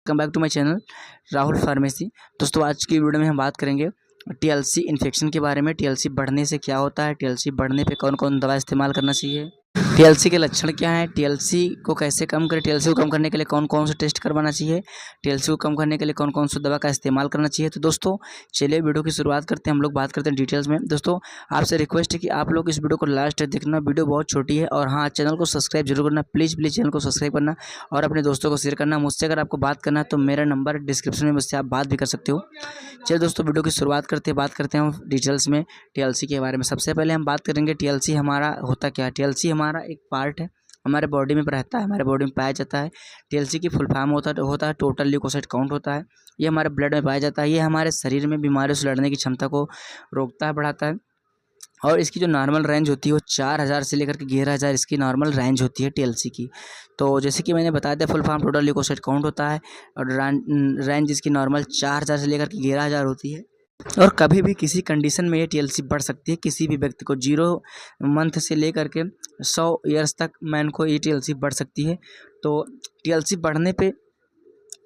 Welcome back to my channel Rahul pharmacy. दोस्तों आज की वीडियो में हम बात करेंगे टीएलसी इन्फेक्शन के बारे में। टीएलसी बढ़ने से क्या होता है, टीएलसी बढ़ने पे कौन कौन दवा इस्तेमाल करना चाहिए, टीएलसी के लक्षण क्या हैं, टीएलसी को कैसे कम करें, टीएलसी को कम करने के लिए कौन कौन से टेस्ट करवाना चाहिए, टीएलसी को कम करने के लिए कौन कौन सी दवा का इस्तेमाल करना चाहिए। तो दोस्तों चलिए वीडियो की शुरुआत करते हैं। हम लोग बात करते हैं डिटेल्स में। दोस्तों आपसे रिक्वेस्ट है कि आप लोग इस वीडियो को लास्ट तक देखना, वीडियो बहुत छोटी है। और हाँ, चैनल को सब्सक्राइब जरूर करना, प्लीज़ चैनल को सब्सक्राइब करना और अपने दोस्तों को शेयर करना। मुझसे अगर आपको बात करना है तो मेरा नंबर डिस्क्रिप्शन में, मुझसे आप बात भी कर सकते हो। चलिए दोस्तों वीडियो की शुरुआत करते हैं, बात करते हैं हम डिटेल्स में टीएलसी के बारे में। सबसे पहले हम बात करेंगे टीएलसी हमारा होता क्या है। टीएलसी हमारा एक पार्ट है, हमारे बॉडी में रहता है, हमारे बॉडी में पाया जाता है। टीएलसी की फुल फॉर्म होता है टोटल ल्यूकोसाइट काउंट होता है। ये हमारे ब्लड में पाया जाता है। ये हमारे शरीर में बीमारियों से लड़ने की क्षमता को रोकता है, बढ़ाता है। और इसकी जो नॉर्मल रेंज होती है वो 4000 से लेकर के 11000 इसकी नॉर्मल रेंज होती है टीएलसी की। तो जैसे कि मैंने बताया था, full form total leucocyte count होता है और रेंज इसकी नॉर्मल 4000 से लेकर के 11000 होती है। और कभी भी किसी कंडीशन में ये टीएलसी बढ़ सकती है। किसी भी व्यक्ति को 0 मंथ से लेकर के 100 ईयर्स तक मैन को ये टीएलसी बढ़ सकती है। तो टीएलसी बढ़ने पे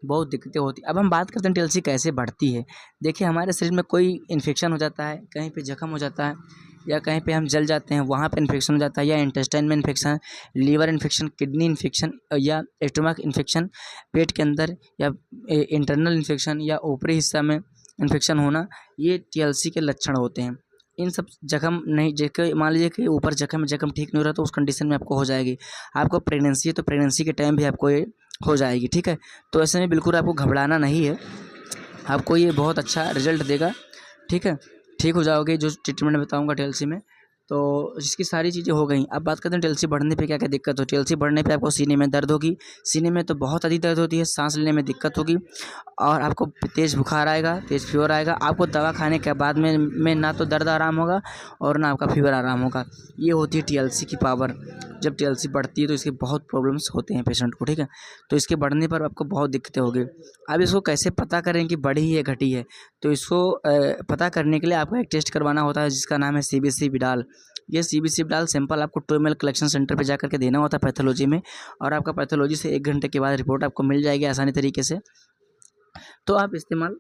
बहुत दिक्कतें होती हैं। अब हम बात करते हैं टीएलसी कैसे बढ़ती है। देखिए, हमारे शरीर में कोई इन्फेक्शन हो जाता है, कहीं पे जख्म हो जाता है या कहीं पे हम जल जाते हैं, वहाँ पे इन्फेक्शन हो जाता है, या इंटेस्टाइन में infection, liver infection, kidney infection या स्टमक इन्फेक्शन, पेट के अंदर या इंटरनल इन्फेक्शन या ऊपरी हिस्सा में इन्फेक्शन होना, ये टीएलसी के लक्षण होते हैं। इन सब जख्म नहीं, जैसे मान लीजिए कि ऊपर जख्म ठीक नहीं हो रहा तो उस कंडीशन में आपको हो जाएगी। आपको प्रेगनेंसी है तो प्रेगनेंसी के टाइम भी आपको ये हो जाएगी, ठीक है। तो ऐसे में बिल्कुल आपको घबराना नहीं है, आपको ये बहुत अच्छा रिजल्ट देगा, ठीक है। ठीक हो जाओगे जो ट्रीटमेंट बताऊंगा टीएलसी में। तो इसकी सारी चीज़ें हो गई। अब बात करते हैं टीएलसी बढ़ने पे क्या क्या दिक्कत हो। टीएलसी बढ़ने पे आपको सीने में दर्द होगी, सीने में तो बहुत अधिक दर्द होती है, सांस लेने में दिक्कत होगी और आपको तेज़ बुखार आएगा, तेज़ फीवर आएगा। आपको दवा खाने के बाद में ना तो दर्द आराम होगा और ना आपका फीवर आराम होगा। ये होती है टीएलसी की पावर। जब टीएलसी बढ़ती है तो इसके बहुत प्रॉब्लम्स होते हैं पेशेंट को, ठीक है। तो इसके बढ़ने पर आपको बहुत दिक्कतें होगी। अब इसको कैसे पता करें कि बढ़ी है घटी है, तो इसको पता करने के लिए आपको एक टेस्ट करवाना होता है जिसका नाम है सीबीसी विडाल। ये सीबीसी विडाल सैंपल आपको 2 ml कलेक्शन सेंटर पे जाकर के देना होता है पैथोलॉजी में, और आपका पैथोलॉजी से 1 घंटे के बाद रिपोर्ट आपको मिल जाएगी आसानी तरीके से। तो आप इस्तेमाल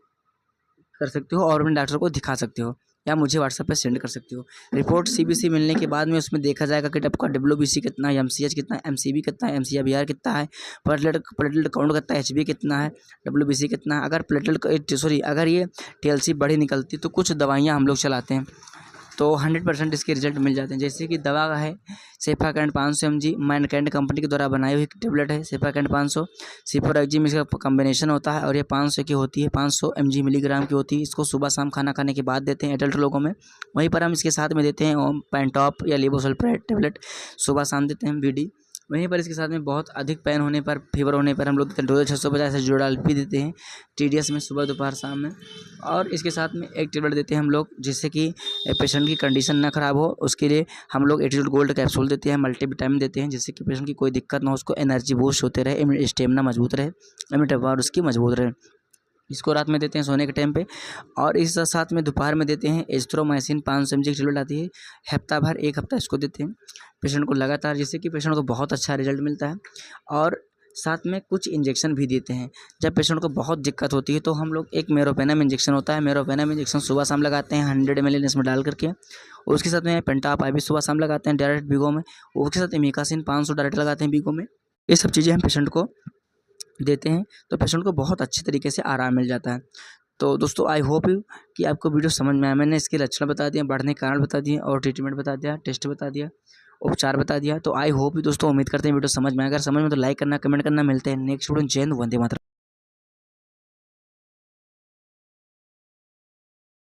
कर सकते हो और अपने डॉक्टर को दिखा सकते हो या मुझे व्हाट्सएप पे सेंड कर सकते हो। रिपोर्ट सीबीसी मिलने के बाद में उसमें देखा जाएगा कि आपका डब्ल्यूबीसी कितना है, एमसीएच कितना है, एमसीबी कितना है, एमसीआर कितना है, प्लेटलेट काउंट कितना है, एचबी कितना है, डब्ल्यूबीसी कितना है। अगर ये टीएलसी बड़ी निकलती तो कुछ दवाइयाँ हम लोग चलाते हैं तो 100% इसके रिजल्ट मिल जाते हैं। जैसे कि दवा का है सेफाकैंड 500 mg, मैनकाइंड कंपनी के द्वारा बनाई हुई टेबलेट है सेफाकैंड 500। सिफोरेक्जिम इसका कॉम्बिनेशन होता है और ये 500 की होती है, 500 mg मिलीग्राम की होती है। इसको सुबह शाम खाना खाने के बाद देते हैं एडल्ट लोगों में। वहीं पर हम इसके साथ में देते हैं पेंटॉप या लेवोसल्प्राइड टेबलेट, सुबह शाम देते हैं बीडी। वहीं पर इसके साथ में बहुत अधिक पेन होने पर, फीवर होने पर हम लोग डोज 650 से जोडाल भी देते हैं टीडीएस में, सुबह दोपहर शाम में। और इसके साथ में एक टेबलेट देते हैं हम लोग जिससे कि पेशेंट की कंडीशन ना ख़राब हो, उसके लिए हम लोग एटीट्यूड गोल्ड कैप्सूल देते हैं, मल्टीविटामिन देते हैं जिससे कि पेशेंट की कोई दिक्कत ना हो, उसको एनर्जी बूस्ट होते रहे, स्टेमिना मजबूत रहे, इम्यूनिटी पावर उसकी मजबूत रहे। इसको रात में देते हैं सोने के टाइम पे। और इस साथ में दोपहर में देते हैं एज़्थ्रोमाइसिन 500 mg की टेबलेट आती है, हफ्ता भर 1 हफ्ता इसको देते हैं पेशेंट को लगातार, जिससे कि पेशेंट को बहुत अच्छा रिजल्ट मिलता है। और साथ में कुछ इंजेक्शन भी देते हैं। जब पेशेंट को बहुत दिक्कत होती है तो हम लोग एक मेरोपेनम इंजेक्शन होता है, मेरोपेनम इंजेक्शन सुबह शाम लगाते हैं 100 ml इसमें डाल करके। उसके साथ में पेंटाप आई भी सुबह शाम लगाते हैं डायरेक्ट बीगो में। उसके साथ इमिकासिन 500 डायरेक्ट लगाते हैं बीगो में। ये सब चीज़ें हम पेशेंट को देते हैं तो पेशेंट को बहुत अच्छे तरीके से आराम मिल जाता है। तो दोस्तों आई होप यू कि आपको वीडियो समझ में आया। मैंने इसके लक्षण बता दिए, बढ़ने के कारण बता दिए और ट्रीटमेंट बता दिया, टेस्ट बता दिया, उपचार बता दिया। तो आई होप यू दोस्तों, उम्मीद करते हैं वीडियो समझ में आया। अगर समझ में तो लाइक करना, कमेंट करना। मिलते हैं नेक्स्ट वीडियो। जय हिंद, वंदे मातरम।